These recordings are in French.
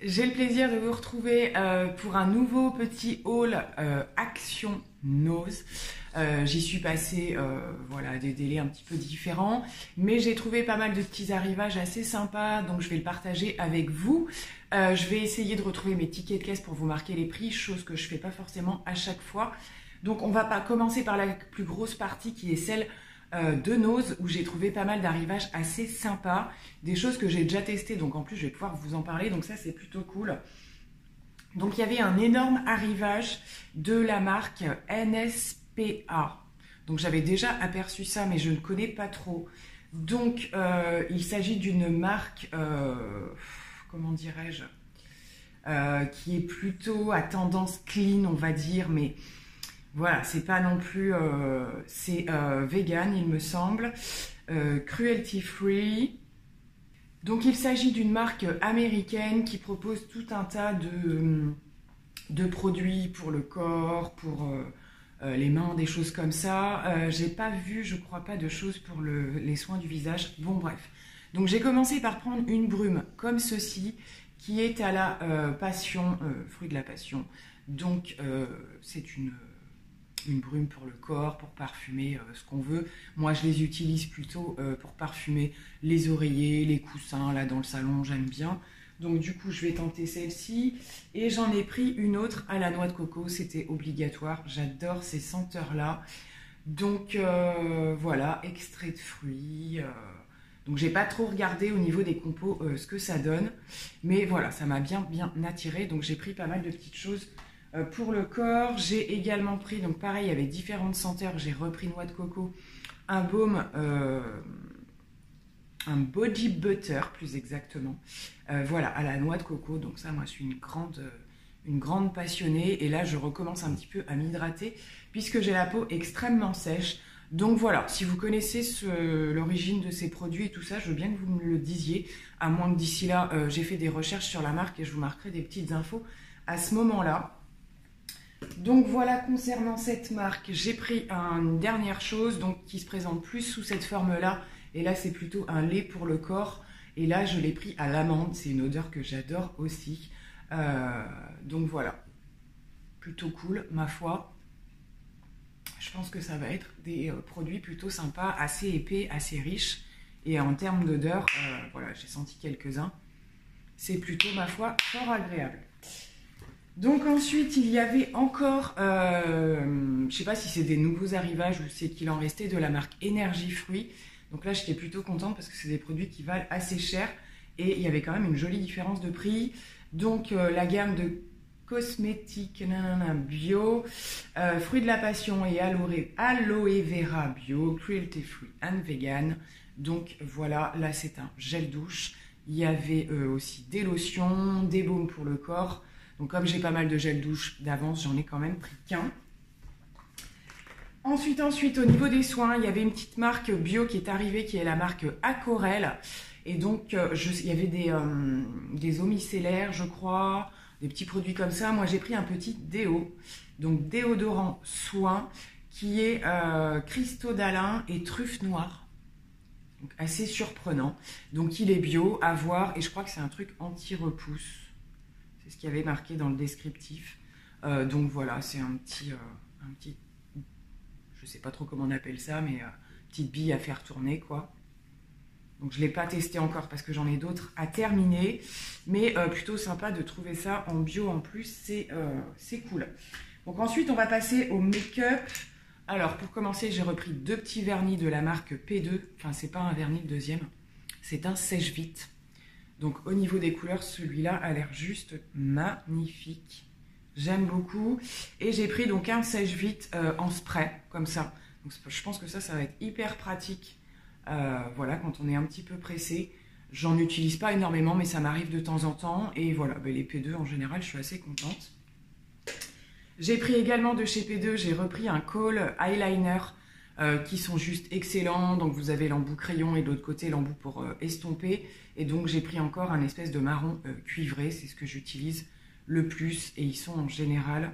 J'ai le plaisir de vous retrouver pour un nouveau petit haul Action Nose. J'y suis passée voilà, à des délais un petit peu différents, mais j'ai trouvé pas mal de petits arrivages assez sympas, donc je vais le partager avec vous. Je vais essayer de retrouver mes tickets de caisse pour vous marquer les prix, chose que je fais pas forcément à chaque fois. Donc on va pas commencer par la plus grosse partie qui est celle de Nose, où j'ai trouvé pas mal d'arrivages assez sympas, des choses que j'ai déjà testées, donc en plus je vais pouvoir vous en parler, donc ça c'est plutôt cool. Donc il y avait un énorme arrivage de la marque NSPA, donc j'avais déjà aperçu ça mais je ne connais pas trop. Donc il s'agit d'une marque, comment dirais-je, qui est plutôt à tendance clean on va dire, mais voilà, c'est pas non plus, c'est vegan il me semble, cruelty free. Donc il s'agit d'une marque américaine qui propose tout un tas de produits pour le corps, pour les mains, des choses comme ça. J'ai pas vu, je crois pas, de choses pour les soins du visage. Bon bref. Donc j'ai commencé par prendre une brume comme ceci, qui est à la passion, fruit de la passion. Donc c'est une brume pour le corps, pour parfumer ce qu'on veut. Moi, je les utilise plutôt pour parfumer les oreillers, les coussins, là dans le salon, j'aime bien. Donc du coup, je vais tenter celle-ci. Et j'en ai pris une autre à la noix de coco, c'était obligatoire. J'adore ces senteurs-là. Donc voilà, extrait de fruits. Donc j'ai pas trop regardé au niveau des compos ce que ça donne. Mais voilà, ça m'a bien attiré. Donc j'ai pris pas mal de petites choses pour le corps. J'ai également pris, donc pareil, il y avait différentes senteurs. J'ai repris noix de coco, un baume, un body butter plus exactement. Voilà, à la noix de coco. Donc ça, moi, je suis une grande passionnée. Et là, je recommence un petit peu à m'hydrater puisque j'ai la peau extrêmement sèche. Donc voilà, si vous connaissez l'origine de ces produits et tout ça, je veux bien que vous me le disiez. À moins que d'ici là, j'ai fait des recherches sur la marque et je vous marquerai des petites infos à ce moment-là. Donc voilà, concernant cette marque, j'ai pris une dernière chose donc, qui se présente plus sous cette forme-là. Et là, c'est plutôt un lait pour le corps. Et là, je l'ai pris à l'amande. C'est une odeur que j'adore aussi. Donc voilà, plutôt cool, ma foi. Je pense que ça va être des produits plutôt sympas, assez épais, assez riches. Et en termes d'odeur, voilà, j'ai senti quelques-uns. C'est plutôt, ma foi, fort agréable. Donc ensuite, il y avait encore, je ne sais pas si c'est des nouveaux arrivages ou c'est qu'il en restait de la marque Énergie Fruits. Donc là, j'étais plutôt contente parce que c'est des produits qui valent assez cher et il y avait quand même une jolie différence de prix. Donc la gamme de cosmétiques bio, fruits de la passion et aloe vera bio, cruelty free and vegan. Donc voilà, là c'est un gel douche. Il y avait aussi des lotions, des baumes pour le corps. Donc comme j'ai pas mal de gel douche d'avance, j'en ai quand même pris qu'un. Ensuite, au niveau des soins, il y avait une petite marque bio qui est arrivée, qui est la marque Aquarelle. Et donc, il y avait des eaux micellaires, je crois, des petits produits comme ça. Moi, j'ai pris un petit déo, donc déodorant soin, qui est cristaux d'Alain et truffe noire. Donc, assez surprenant. Donc, il est bio, à voir, et je crois que c'est un truc anti-repousse. C'est ce qu'il y avait marqué dans le descriptif. Donc voilà, c'est un petit, je sais pas trop comment on appelle ça, mais petite bille à faire tourner, quoi. Donc je ne l'ai pas testé encore parce que j'en ai d'autres à terminer. Mais plutôt sympa de trouver ça en bio en plus, c'est cool. Donc ensuite, on va passer au make-up. Alors pour commencer, j'ai repris deux petits vernis de la marque P2. Enfin, c'est pas un vernis le deuxième, c'est un sèche-vite. Donc au niveau des couleurs, celui-là a l'air juste magnifique. J'aime beaucoup. Et j'ai pris donc un sèche-vite en spray, comme ça. Donc je pense que ça va être hyper pratique. Voilà, quand on est un petit peu pressé. J'en utilise pas énormément, mais ça m'arrive de temps en temps. Et voilà, les P2 en général, je suis assez contente. J'ai pris également de chez P2, j'ai repris un Kohl eyeliner qui sont juste excellents. Donc vous avez l'embout crayon et de l'autre côté l'embout pour estomper. Et donc j'ai pris encore un espèce de marron cuivré, c'est ce que j'utilise le plus. Et ils sont en général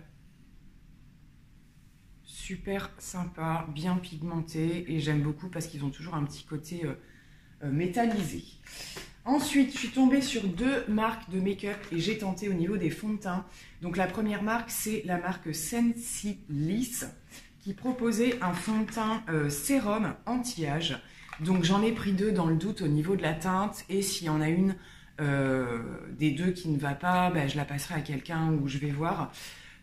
super sympas, bien pigmentés. Et j'aime beaucoup parce qu'ils ont toujours un petit côté métallisé. Ensuite, je suis tombée sur 2 marques de make-up et j'ai tenté au niveau des fonds de teint. Donc la première marque, c'est la marque Sensilis qui proposait un fond de teint sérum anti-âge. Donc j'en ai pris 2 dans le doute au niveau de la teinte et s'il y en a une des 2 qui ne va pas, je la passerai à quelqu'un ou je vais voir.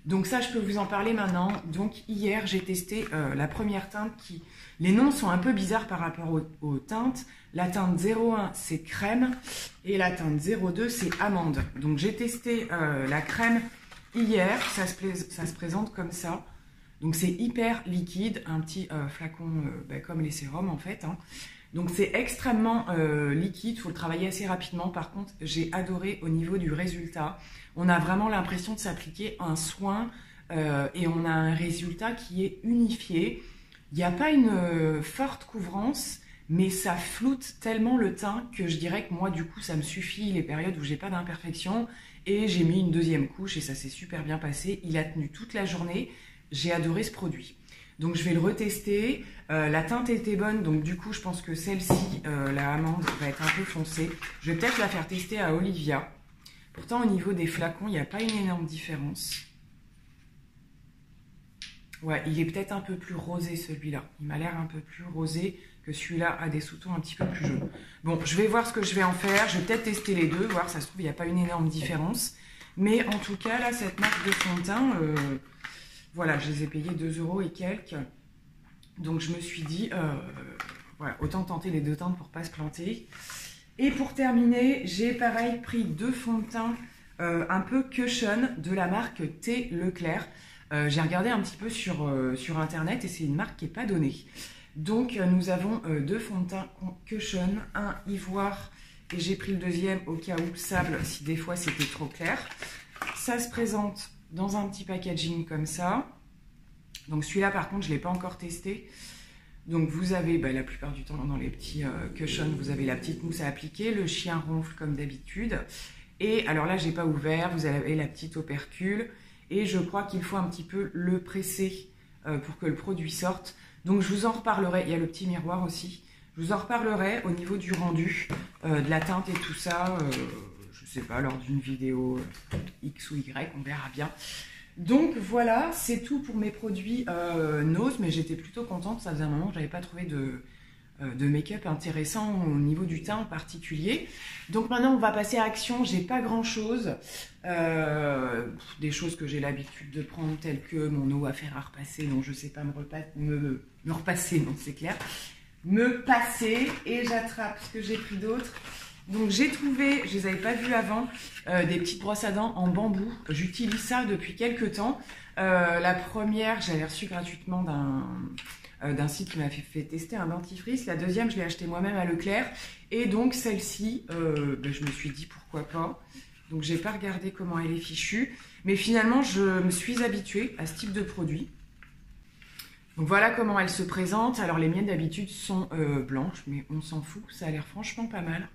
Donc ça, je peux vous en parler maintenant. Donc hier, j'ai testé la première teinte qui... Les noms sont un peu bizarres par rapport aux teintes. La teinte 01, c'est crème et la teinte 02, c'est amande. Donc j'ai testé la crème hier. Ça se présente comme ça. Donc c'est hyper liquide, un petit flacon comme les sérums en fait. Hein. Donc c'est extrêmement liquide, il faut le travailler assez rapidement. Par contre, j'ai adoré au niveau du résultat. On a vraiment l'impression de s'appliquer un soin et on a un résultat qui est unifié. Il n'y a pas une forte couvrance, mais ça floute tellement le teint que je dirais que moi, du coup, ça me suffit les périodes où j'ai pas d'imperfection. Et j'ai mis une 2e couche et ça s'est super bien passé. Il a tenu toute la journée. J'ai adoré ce produit. Donc je vais le retester. La teinte était bonne, donc du coup, je pense que celle-ci, la amande, va être un peu foncée. Je vais peut-être la faire tester à Olivia. Pourtant, au niveau des flacons, il n'y a pas une énorme différence. Ouais, il est peut-être un peu plus rosé celui-là. Il m'a l'air un peu plus rosé que celui-là a des sous-tons un petit peu plus jaunes. Bon, je vais voir ce que je vais en faire. Je vais peut-être tester les 2, voir si ça se trouve, il n'y a pas une énorme différence. Mais en tout cas, là, cette marque de fond de teint, voilà, je les ai payés 2 € et quelques. Donc je me suis dit, voilà, autant tenter les 2 teintes pour ne pas se planter. Et pour terminer, j'ai pareil pris 2 fonds de teint un peu cushion de la marque T. Leclerc. J'ai regardé un petit peu sur internet et c'est une marque qui n'est pas donnée. Donc nous avons 2 fonds de teint cushion, un ivoire et j'ai pris le 2e au cas où sable si des fois c'était trop clair. Ça se présente dans un petit packaging comme ça. Donc celui-là par contre je ne l'ai pas encore testé. Donc vous avez la plupart du temps dans les petits cushions, vous avez la petite mousse à appliquer, le chien ronfle comme d'habitude. Et alors là j'ai pas ouvert, vous avez la petite opercule. Et je crois qu'il faut un petit peu le presser pour que le produit sorte. Donc je vous en reparlerai, il y a le petit miroir aussi. Je vous en reparlerai au niveau du rendu, de la teinte et tout ça. Je ne sais pas, lors d'une vidéo X ou Y, on verra bien. Donc voilà, c'est tout pour mes produits Nose, mais j'étais plutôt contente. Ça faisait un moment que je n'avais pas trouvé de make-up intéressant au niveau du teint en particulier. Donc maintenant on va passer à Action. J'ai pas grand chose, des choses que j'ai l'habitude de prendre telles que mon eau à faire à repasser, donc je sais pas me repasser, non c'est clair, me passer, et j'attrape ce que j'ai pris d'autre. Donc j'ai trouvé, je les avais pas vues avant, des petites brosses à dents en bambou. J'utilise ça depuis quelques temps. La première, j'avais reçu gratuitement d'un site qui m'a fait tester un dentifrice. La deuxième, je l'ai acheté moi-même à Leclerc. Et donc celle-ci, je me suis dit pourquoi pas. Donc j'ai pas regardé comment elle est fichue. Mais finalement, je me suis habituée à ce type de produit. Donc voilà comment elle se présente. Alors les miennes d'habitude sont blanches, mais on s'en fout. Ça a l'air franchement pas mal.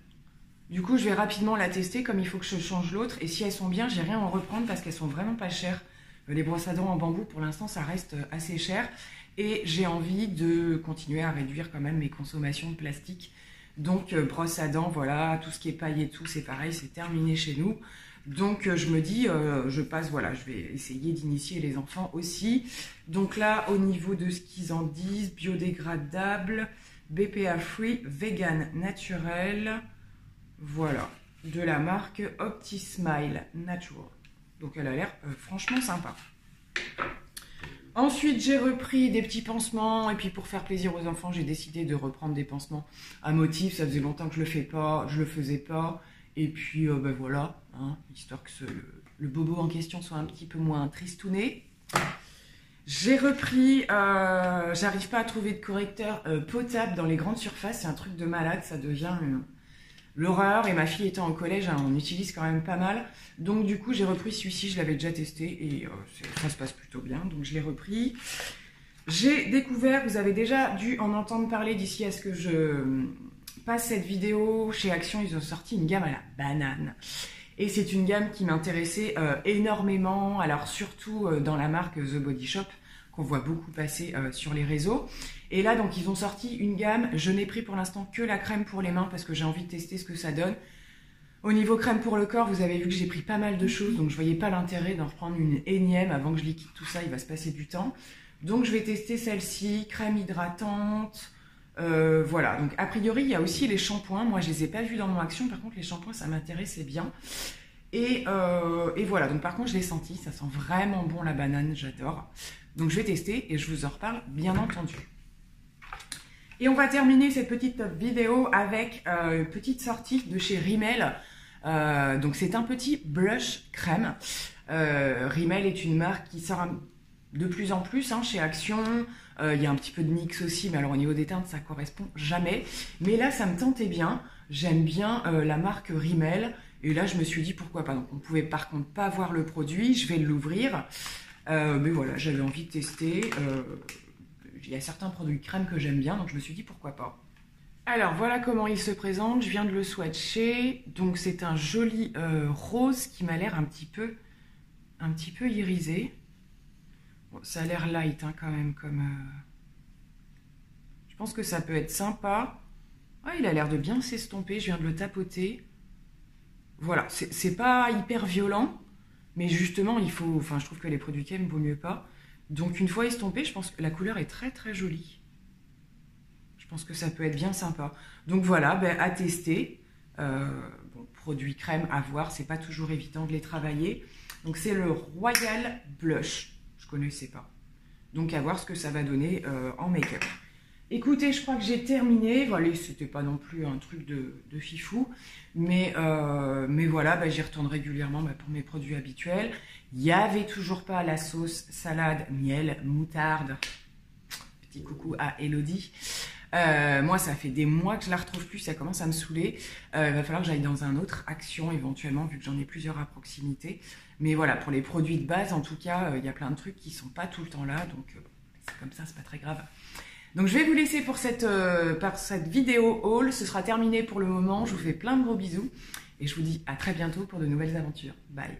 Du coup, je vais rapidement la tester comme il faut que je change l'autre. Et si elles sont bien, j'ai rien à en reprendre parce qu'elles sont vraiment pas chères. Les brosses à dents en bambou, pour l'instant, ça reste assez cher. Et j'ai envie de continuer à réduire quand même mes consommations de plastique. Donc, brosse à dents, voilà, tout ce qui est paille et tout, c'est pareil, c'est terminé chez nous. Donc, je me dis, je passe, voilà, je vais essayer d'initier les enfants aussi. Donc là, au niveau de ce qu'ils en disent, biodégradable, BPA free, vegan naturel, voilà, de la marque OptiSmile Natural. Donc, elle a l'air franchement sympa. Ensuite, j'ai repris des petits pansements. Et puis, pour faire plaisir aux enfants, j'ai décidé de reprendre des pansements à motif. Ça faisait longtemps que je le faisais pas. Et puis, voilà, hein, histoire que le bobo en question soit un petit peu moins tristouné. J'ai repris, j'arrive pas à trouver de correcteur potable dans les grandes surfaces. C'est un truc de malade, ça devient... l'horreur, et ma fille étant au collège, hein, on utilise quand même pas mal. Donc du coup, j'ai repris celui-ci, je l'avais déjà testé et ça se passe plutôt bien. Donc je l'ai repris. J'ai découvert, vous avez déjà dû en entendre parler d'ici à ce que je passe cette vidéo. Chez Action, ils ont sorti une gamme à la banane. Et c'est une gamme qui m'intéressait énormément. Alors surtout dans la marque The Body Shop, qu'on voit beaucoup passer sur les réseaux. Et là, donc, ils ont sorti une gamme. Je n'ai pris pour l'instant que la crème pour les mains parce que j'ai envie de tester ce que ça donne. Au niveau crème pour le corps, vous avez vu que j'ai pris pas mal de choses, donc je voyais pas l'intérêt d'en reprendre une énième avant que je liquide tout ça, il va se passer du temps. Donc je vais tester celle-ci, crème hydratante. Voilà, donc a priori il y a aussi les shampoings. Moi je les ai pas vus dans mon action, par contre les shampoings ça m'intéressait bien. Et voilà, donc par contre je l'ai senti, ça sent vraiment bon la banane, j'adore. Donc je vais tester et je vous en reparle bien entendu. Et on va terminer cette petite vidéo avec une petite sortie de chez Rimmel. Donc c'est un petit blush crème. Rimmel est une marque qui sort de plus en plus chez Action. Il y a un petit peu de NYX aussi, mais alors au niveau des teintes ça correspond jamais. Mais là ça me tentait bien. J'aime bien la marque Rimmel. Et là je me suis dit pourquoi pas. Donc on pouvait par contre pas voir le produit. Je vais l'ouvrir. Mais voilà, j'avais envie de tester. Il y a certains produits crème que j'aime bien, donc je me suis dit pourquoi pas. Alors voilà comment il se présente, je viens de le swatcher. Donc c'est un joli rose qui m'a l'air un petit peu irisé. Bon, ça a l'air light quand même comme... Je pense que ça peut être sympa. Ouais, il a l'air de bien s'estomper, je viens de le tapoter. Voilà, c'est pas hyper violent, mais justement il faut... Enfin je trouve que les produits crème vaut mieux pas. Donc une fois estompé, je pense que la couleur est très très jolie. Je pense que ça peut être bien sympa. Donc voilà, à tester. Bon, produits crème à voir, c'est pas toujours évident de les travailler. Donc c'est le Royal Blush, je connaissais pas. Donc à voir ce que ça va donner en make-up. Écoutez, je crois que j'ai terminé. Voilà, c'était pas non plus un truc de fifou. Mais voilà, j'y retourne régulièrement pour mes produits habituels. Il n'y avait toujours pas la sauce salade, miel, moutarde. Petit coucou à Elodie. Moi, ça fait des mois que je la retrouve plus, ça commence à me saouler. Il va falloir que j'aille dans un autre Action éventuellement, vu que j'en ai plusieurs à proximité. Mais voilà, pour les produits de base, en tout cas, il y a plein de trucs qui sont pas tout le temps là. Donc, c'est comme ça, c'est pas très grave. Donc je vais vous laisser pour cette vidéo haul. Ce sera terminé pour le moment. Je vous fais plein de gros bisous. Et je vous dis à très bientôt pour de nouvelles aventures. Bye.